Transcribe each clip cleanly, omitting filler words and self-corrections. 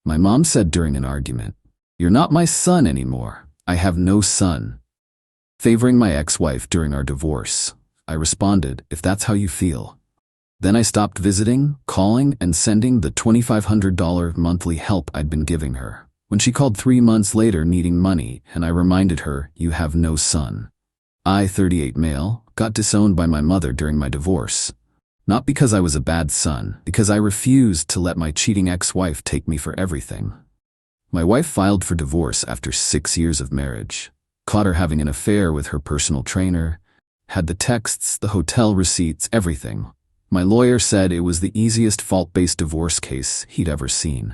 My mom said during an argument, "You're not my son anymore. I have no son." Favoring my ex-wife during our divorce, I responded, "If that's how you feel." Then I stopped visiting, calling, and sending the $2,500 monthly help I'd been giving her. When she called 3 months later needing money, and I reminded her, "You have no son." I, 38 male, got disowned by my mother during my divorce. Not because I was a bad son, because I refused to let my cheating ex-wife take me for everything. My wife filed for divorce after 6 years of marriage, caught her having an affair with her personal trainer, had the texts, the hotel receipts, everything. My lawyer said it was the easiest fault-based divorce case he'd ever seen.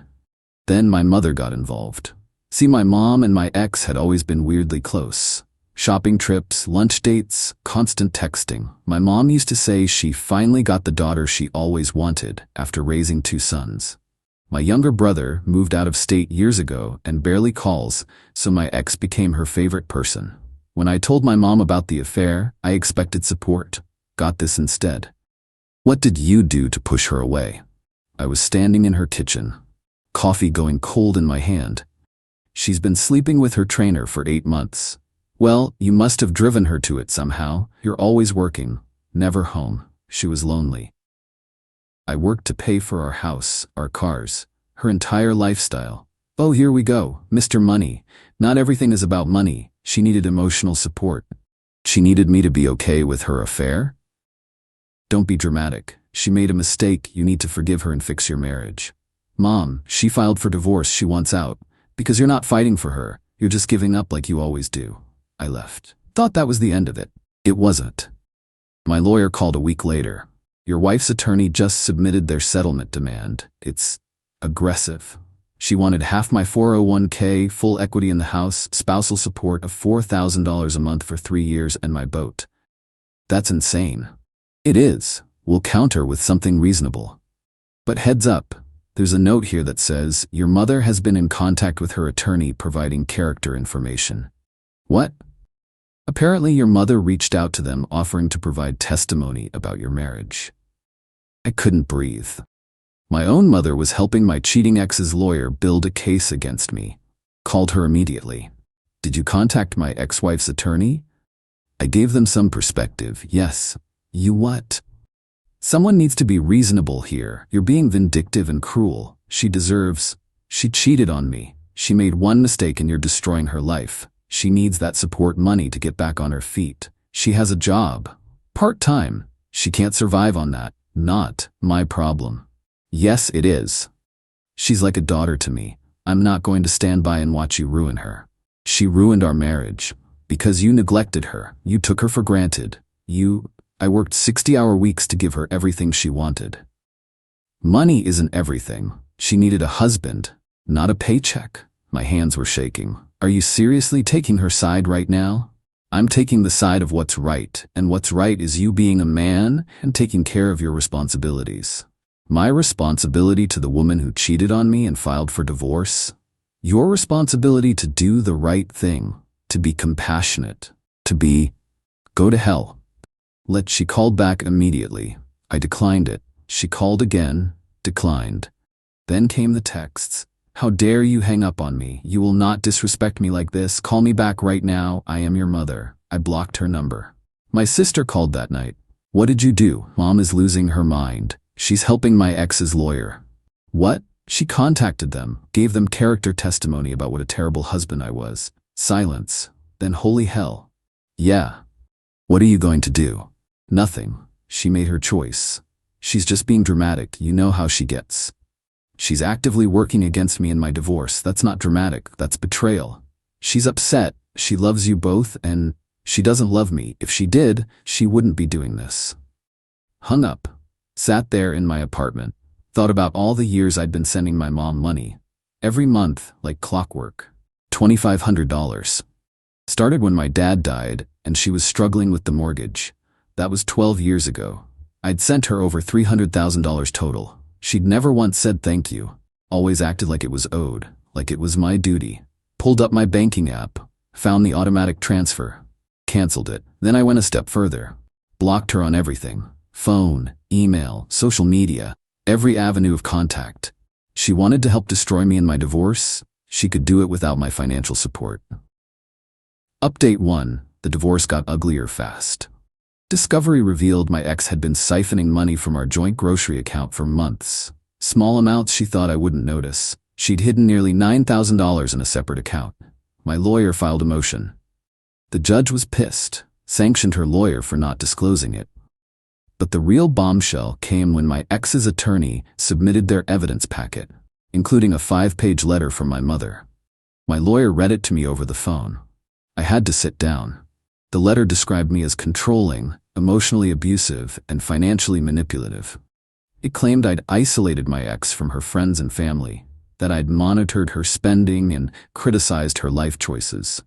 Then my mother got involved. See, my mom and my ex had always been weirdly close. Shopping trips, lunch dates, constant texting. My mom used to say she finally got the daughter she always wanted after raising 2 sons. My younger brother moved out of state years ago and barely calls, so my ex became her favorite person. When I told my mom about the affair, I expected support. Got this instead. "What did you do to push her away?" I was standing in her kitchen, coffee going cold in my hand. "She's been sleeping with her trainer for 8 months. "Well, you must have driven her to it somehow. You're always working, never home." She was lonely. I worked to pay for our house, our cars, her entire lifestyle. Oh, here we go, Mr. Money. Not everything is about money. She needed emotional support. She needed me to be okay with her affair? Don't be dramatic. She made a mistake. You need to forgive her and fix your marriage. Mom, she filed for divorce. She wants out. Because you're not fighting for her. You're just giving up like you always do. I left. Thought that was the end of it. It wasn't. My lawyer called a week later. "Your wife's attorney just submitted their settlement demand. It's aggressive. She wanted half my 401k, full equity in the house, spousal support of $4,000 a month for 3 years, and my boat." That's insane. It is. We'll counter with something reasonable. But heads up, there's a note here that says, "Your mother has been in contact with her attorney providing character information." What? Apparently your mother reached out to them offering to provide testimony about your marriage. I couldn't breathe. My own mother was helping my cheating ex's lawyer build a case against me. Called her immediately. "Did you contact my ex-wife's attorney?" I gave them some perspective. "Yes." "You what?" "Someone needs to be reasonable here. You're being vindictive and cruel. She cheated on me. She made one mistake and you're destroying her life. She needs that support money to get back on her feet. She has a job. Part-time. She can't survive on that. Not my problem." "Yes, it is. She's like a daughter to me. I'm not going to stand by and watch you ruin her. She ruined our marriage. Because you neglected her. You took her for granted. I worked 60-hour weeks to give her everything she wanted. Money isn't everything. She needed a husband, not a paycheck." My hands were shaking. "Are you seriously taking her side right now?" "I'm taking the side of what's right, and what's right is you being a man and taking care of your responsibilities." My responsibility to the woman who cheated on me and filed for divorce? Your responsibility to do the right thing, to be compassionate, go to hell. She called back immediately. I declined it. She called again, declined. Then came the texts. "How dare you hang up on me? You will not disrespect me like this. Call me back right now. I am your mother." I blocked her number. My sister called that night. "What did you do?" "Mom is losing her mind. She's helping my ex's lawyer." "What?" "She contacted them, gave them character testimony about what a terrible husband I was." Silence. Then holy hell. "Yeah. What are you going to do?" "Nothing. She made her choice. She's just being dramatic. You know how she gets. She's actively working against me in my divorce. That's not dramatic. That's betrayal. She's upset. She loves you both, and she doesn't love me. If she did, she wouldn't be doing this." Hung up. Sat there in my apartment. Thought about all the years I'd been sending my mom money. Every month, like clockwork. $2,500. Started when my dad died, and she was struggling with the mortgage. That was 12 years ago. I'd sent her over $300,000 total. She'd never once said thank you. Always acted like it was owed, like it was my duty. Pulled up my banking app, found the automatic transfer, canceled it. Then I went a step further. Blocked her on everything. Phone, email, social media, every avenue of contact. She wanted to help destroy me in my divorce. She could do it without my financial support. Update 1. The divorce got uglier fast. Discovery revealed my ex had been siphoning money from our joint grocery account for months. Small amounts she thought I wouldn't notice. She'd hidden nearly $9,000 in a separate account. My lawyer filed a motion. The judge was pissed, sanctioned her lawyer for not disclosing it. But the real bombshell came when my ex's attorney submitted their evidence packet, including a 5-page letter from my mother. My lawyer read it to me over the phone. I had to sit down. The letter described me as controlling, emotionally abusive, and financially manipulative. It claimed I'd isolated my ex from her friends and family, that I'd monitored her spending and criticized her life choices.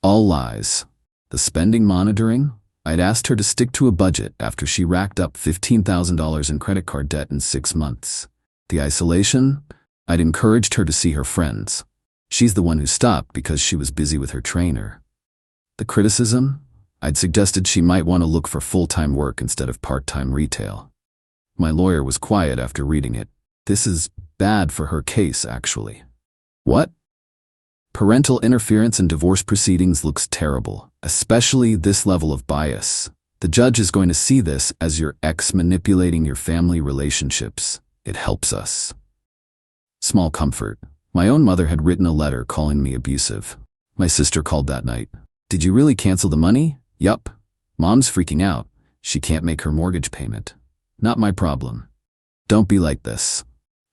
All lies. The spending monitoring? I'd asked her to stick to a budget after she racked up $15,000 in credit card debt in 6 months. The isolation? I'd encouraged her to see her friends. She's the one who stopped because she was busy with her trainer. The criticism? I'd suggested she might want to look for full-time work instead of part-time retail. My lawyer was quiet after reading it. This is bad for her case, actually. What? Parental interference in divorce proceedings looks terrible, especially this level of bias. The judge is going to see this as your ex manipulating your family relationships. It helps us. Small comfort. My own mother had written a letter calling me abusive. My sister called that night. Did you really cancel the money? Yup. Mom's freaking out. She can't make her mortgage payment. Not my problem. Don't be like this.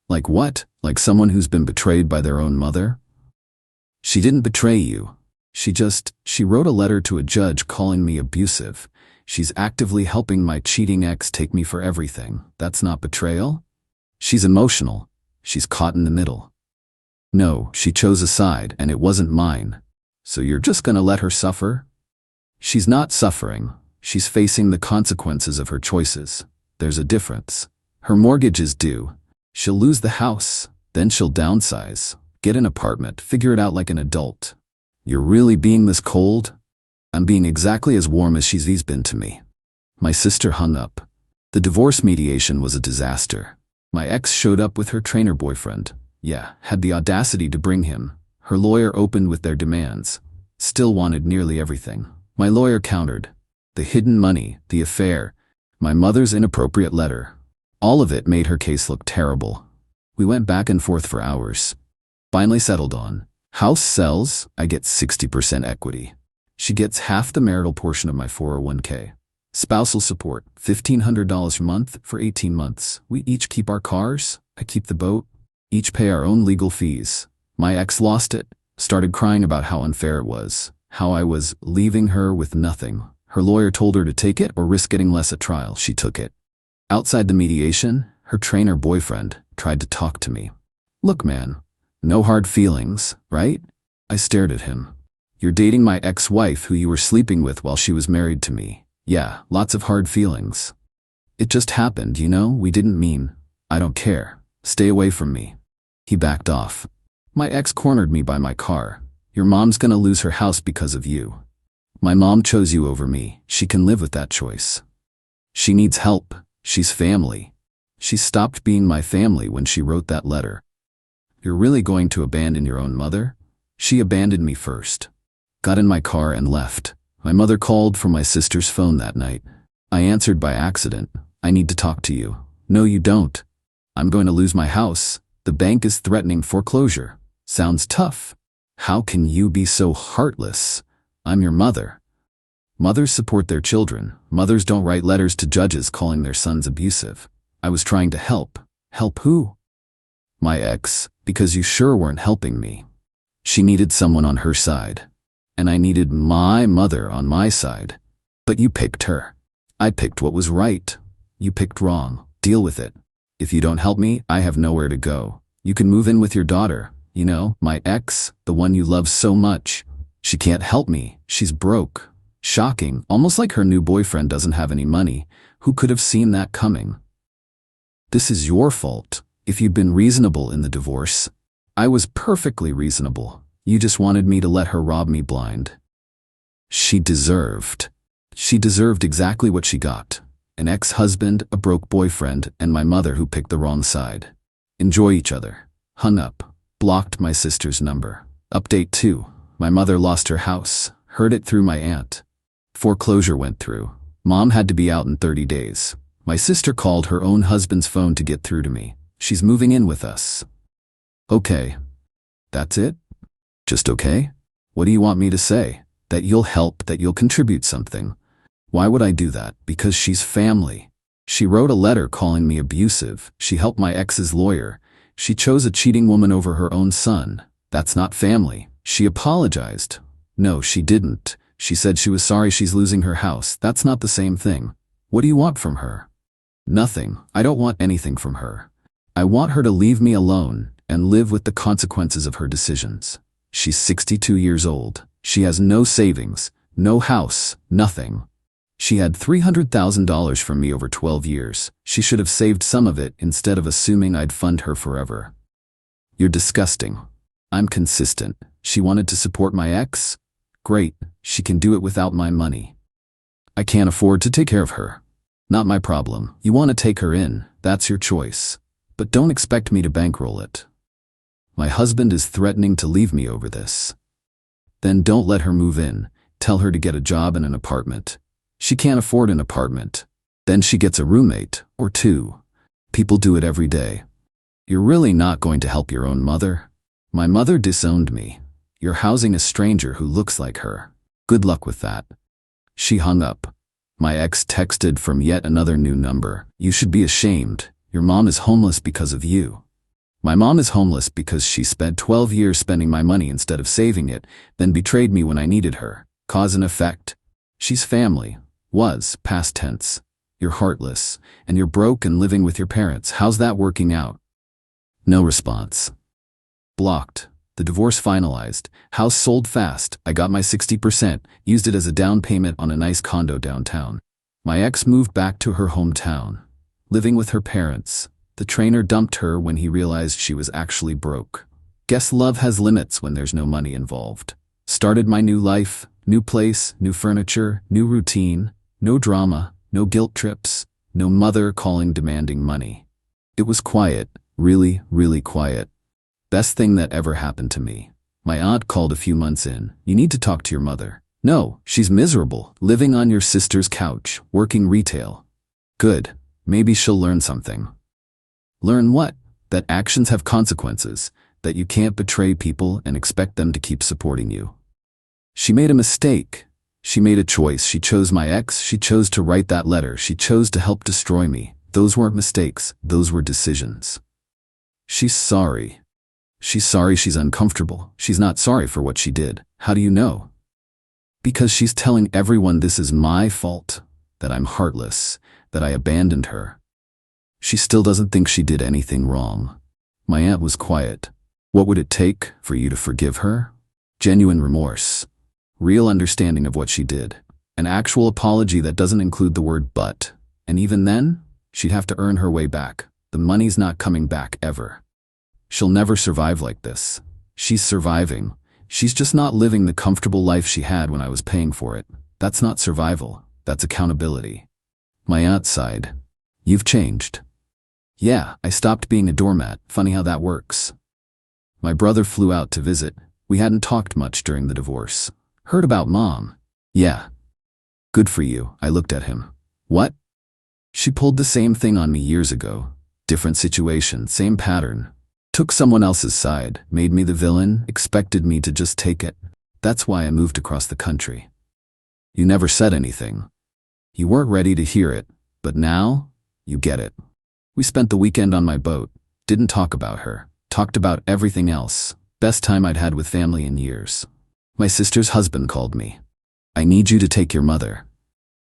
Like what? Like someone who's been betrayed by their own mother? She didn't betray you. She wrote a letter to a judge calling me abusive. She's actively helping my cheating ex take me for everything. That's not betrayal? She's emotional. She's caught in the middle. No, she chose a side, and it wasn't mine. So you're just gonna let her suffer? She's not suffering. She's facing the consequences of her choices. There's a difference. Her mortgage is due. She'll lose the house. Then she'll downsize. Get an apartment. Figure it out like an adult. You're really being this cold? I'm being exactly as warm as she's been to me. My sister hung up. The divorce mediation was a disaster. My ex showed up with her trainer boyfriend. Yeah, had the audacity to bring him. Her lawyer opened with their demands. Still wanted nearly everything. My lawyer countered. The hidden money, the affair, my mother's inappropriate letter. All of it made her case look terrible. We went back and forth for hours. Finally settled on. House sells, I get 60% equity. She gets half the marital portion of my 401k. Spousal support, $1,500 a month for 18 months. We each keep our cars. I keep the boat. Each pay our own legal fees. My ex lost it. Started crying about how unfair it was. How I was leaving her with nothing. Her lawyer told her to take it or risk getting less at trial. She took it. Outside the mediation, her trainer boyfriend tried to talk to me. Look, man. No hard feelings, right? I stared at him. You're dating my ex-wife who you were sleeping with while she was married to me. Yeah, lots of hard feelings. It just happened, you know? We didn't mean. I don't care. Stay away from me. He backed off. My ex cornered me by my car. Your mom's gonna lose her house because of you. My mom chose you over me. She can live with that choice. She needs help. She's family. She stopped being my family when she wrote that letter. You're really going to abandon your own mother? She abandoned me first. Got in my car and left. My mother called from my sister's phone that night. I answered by accident. I need to talk to you. No, you don't. I'm going to lose my house. The bank is threatening foreclosure. Sounds tough. How can you be so heartless? I'm your mother. Mothers support their children. Mothers don't write letters to judges calling their sons abusive. I was trying to help. Help who? My ex, because you sure weren't helping me. She needed someone on her side. And I needed my mother on my side. But you picked her. I picked what was right. You picked wrong. Deal with it. If you don't help me, I have nowhere to go. You can move in with your daughter. You know, my ex, the one you love so much. She can't help me. She's broke. Shocking. Almost like her new boyfriend doesn't have any money. Who could have seen that coming? This is your fault. If you'd been reasonable in the divorce, I was perfectly reasonable. You just wanted me to let her rob me blind. She deserved exactly what she got. An ex-husband, a broke boyfriend, and my mother who picked the wrong side. Enjoy each other. Hung up. Blocked my sister's number. Update 2. My mother lost her house. Heard it through my aunt. Foreclosure went through. Mom had to be out in 30 days. My sister called her own husband's phone to get through to me. She's moving in with us. Okay. That's it? Just okay? What do you want me to say? That you'll help, that you'll contribute something. Why would I do that? Because she's family. She wrote a letter calling me abusive. She helped my ex's lawyer. She chose a cheating woman over her own son. That's not family. She apologized. No, she didn't. She said she was sorry she's losing her house. That's not the same thing. What do you want from her? Nothing. I don't want anything from her. I want her to leave me alone and live with the consequences of her decisions. She's 62 years old. She has no savings, no house, nothing. She had $300,000 from me over 12 years. She should have saved some of it instead of assuming I'd fund her forever. You're disgusting. I'm consistent. She wanted to support my ex? Great, she can do it without my money. I can't afford to take care of her. Not my problem. You want to take her in, that's your choice. But don't expect me to bankroll it. My husband is threatening to leave me over this. Then don't let her move in. Tell her to get a job in an apartment. She can't afford an apartment. Then she gets a roommate, or two. People do it every day. You're really not going to help your own mother? My mother disowned me. You're housing a stranger who looks like her. Good luck with that. She hung up. My ex texted from yet another new number. You should be ashamed. Your mom is homeless because of you. My mom is homeless because she spent 12 years spending my money instead of saving it, then betrayed me when I needed her. Cause and effect. She's family. Was, past tense. You're heartless, and you're broke and living with your parents. How's that working out? No response. Blocked. The divorce finalized. House sold fast. I got my 60%, used it as a down payment on a nice condo downtown. My ex moved back to her hometown. Living with her parents. The trainer dumped her when he realized she was actually broke. Guess love has limits when there's no money involved. Started my new life, new place, new furniture, new routine, no drama, no guilt trips, no mother calling demanding money. It was quiet, really, really quiet. Best thing that ever happened to me. My aunt called a few months in. You need to talk to your mother. No, she's miserable, living on your sister's couch, working retail. Good, maybe she'll learn something. Learn what? That actions have consequences, that you can't betray people and expect them to keep supporting you. She made a mistake. She made a choice. She chose my ex. She chose to write that letter. She chose to help destroy me. Those weren't mistakes. Those were decisions. She's sorry. She's sorry she's uncomfortable. She's not sorry for what she did. How do you know? Because she's telling everyone this is my fault, that I'm heartless, that I abandoned her. She still doesn't think she did anything wrong. My aunt was quiet. What would it take for you to forgive her? Genuine remorse. Real understanding of what she did. An actual apology that doesn't include the word but. And even then, she'd have to earn her way back. The money's not coming back ever. She'll never survive like this. She's surviving. She's just not living the comfortable life she had when I was paying for it. That's not survival. That's accountability. My aunt sighed. You've changed. Yeah, I stopped being a doormat. Funny how that works. My brother flew out to visit. We hadn't talked much during the divorce. Heard about Mom. Yeah. Good for you. I looked at him. What? She pulled the same thing on me years ago. Different situation, same pattern. Took someone else's side, made me the villain, expected me to just take it. That's why I moved across the country. You never said anything. You weren't ready to hear it, but now, you get it. We spent the weekend on my boat. Didn't talk about her. Talked about everything else. Best time I'd had with family in years. My sister's husband called me. I need you to take your mother.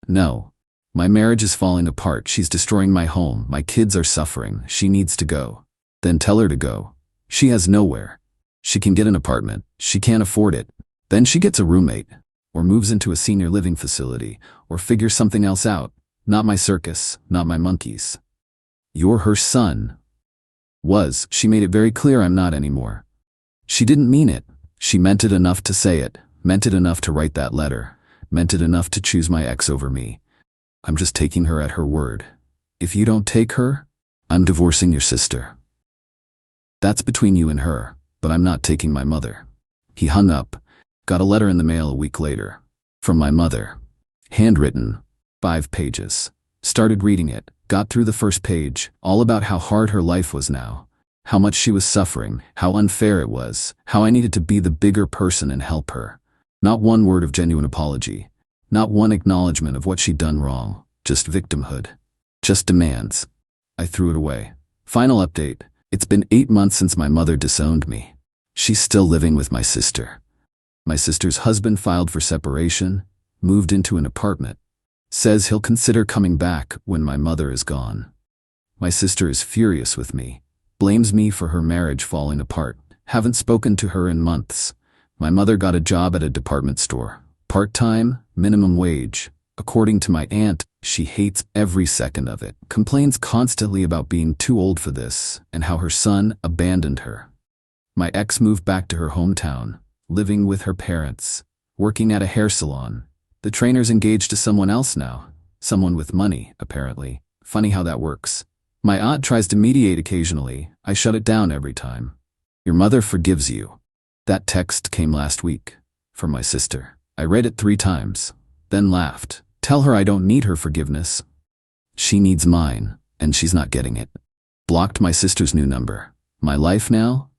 No. My marriage is falling apart. She's destroying my home. My kids are suffering. She needs to go. Then tell her to go. She has nowhere. She can get an apartment. She can't afford it. Then she gets a roommate, or moves into a senior living facility, or figures something else out. Not my circus, not my monkeys. You're her son. Was. She made it very clear I'm not anymore. She didn't mean it. She meant it enough to say it, meant it enough to write that letter, meant it enough to choose my ex over me. I'm just taking her at her word. If you don't take her, I'm divorcing your sister. That's between you and her, but I'm not taking my mother. He hung up. Got a letter in the mail a week later. From my mother. Handwritten. 5 pages. Started reading it. Got through the first page, all about how hard her life was now. How much she was suffering, how unfair it was, how I needed to be the bigger person and help her. Not one word of genuine apology. Not one acknowledgement of what she'd done wrong. Just victimhood. Just demands. I threw it away. Final update. It's been 8 months since my mother disowned me. She's still living with my sister. My sister's husband filed for separation, moved into an apartment. Says he'll consider coming back when my mother is gone. My sister is furious with me. Blames me for her marriage falling apart. Haven't spoken to her in months. My mother got a job at a department store. Part-time, minimum wage. According to my aunt, she hates every second of it. Complains constantly about being too old for this and how her son abandoned her. My ex moved back to her hometown, living with her parents, working at a hair salon. The trainer's engaged to someone else now. Someone with money, apparently. Funny how that works. My aunt tries to mediate occasionally. I shut it down every time. Your mother forgives you. That text came last week. From my sister. I read it 3 times. Then laughed. Tell her I don't need her forgiveness. She needs mine, and she's not getting it. Blocked my sister's new number. My life now?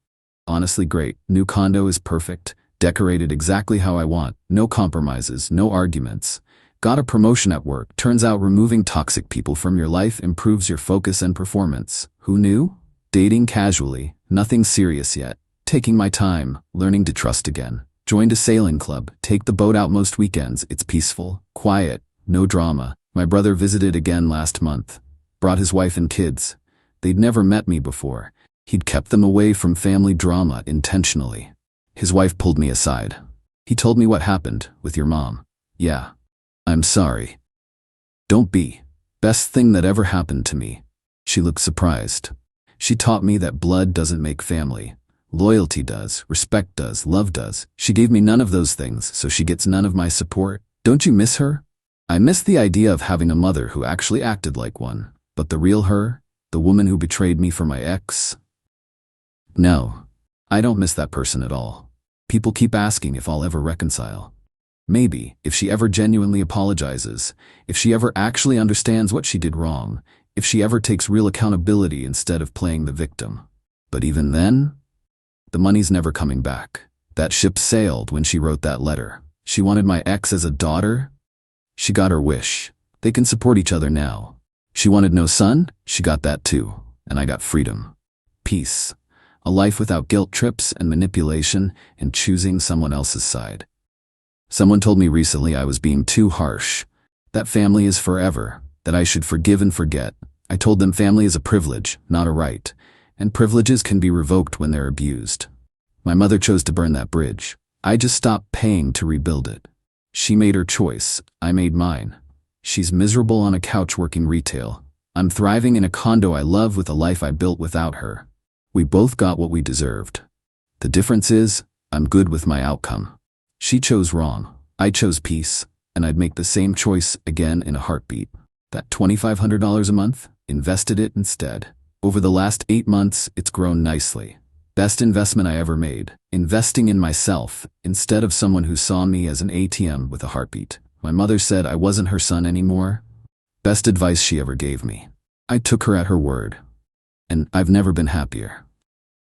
Honestly great. New condo is perfect. Decorated exactly how I want. No compromises, no arguments. Got a promotion at work. Turns out removing toxic people from your life improves your focus and performance. Who knew? Dating casually. Nothing serious yet. Taking my time. Learning to trust again. Joined a sailing club. Take the boat out most weekends. It's peaceful. Quiet. No drama. My brother visited again last month. Brought his wife and kids. They'd never met me before. He'd kept them away from family drama intentionally. His wife pulled me aside. He told me what happened with your mom. Yeah. I'm sorry. Don't be. Best thing that ever happened to me. She looked surprised. She taught me that blood doesn't make family. Loyalty does, respect does, love does. She gave me none of those things, so she gets none of my support. Don't you miss her? I miss the idea of having a mother who actually acted like one. But the real her? The woman who betrayed me for my ex? No. I don't miss that person at all. People keep asking if I'll ever reconcile. Maybe, if she ever genuinely apologizes, if she ever actually understands what she did wrong, if she ever takes real accountability instead of playing the victim. But even then, the money's never coming back. That ship sailed when she wrote that letter. She wanted my ex as a daughter. She got her wish. They can support each other now. She wanted no son. She got that too. And I got freedom. Peace. A life without guilt trips and manipulation and choosing someone else's side. Someone told me recently I was being too harsh. That family is forever. That I should forgive and forget. I told them family is a privilege, not a right. And privileges can be revoked when they're abused. My mother chose to burn that bridge. I just stopped paying to rebuild it. She made her choice. I made mine. She's miserable on a couch working retail. I'm thriving in a condo I love with a life I built without her. We both got what we deserved. The difference is, I'm good with my outcome. She chose wrong. I chose peace, and I'd make the same choice again in a heartbeat. That $2,500 a month? Invested it instead. Over the last 8 months, it's grown nicely. Best investment I ever made. Investing in myself, instead of someone who saw me as an ATM with a heartbeat. My mother said I wasn't her son anymore. Best advice she ever gave me. I took her at her word. And I've never been happier.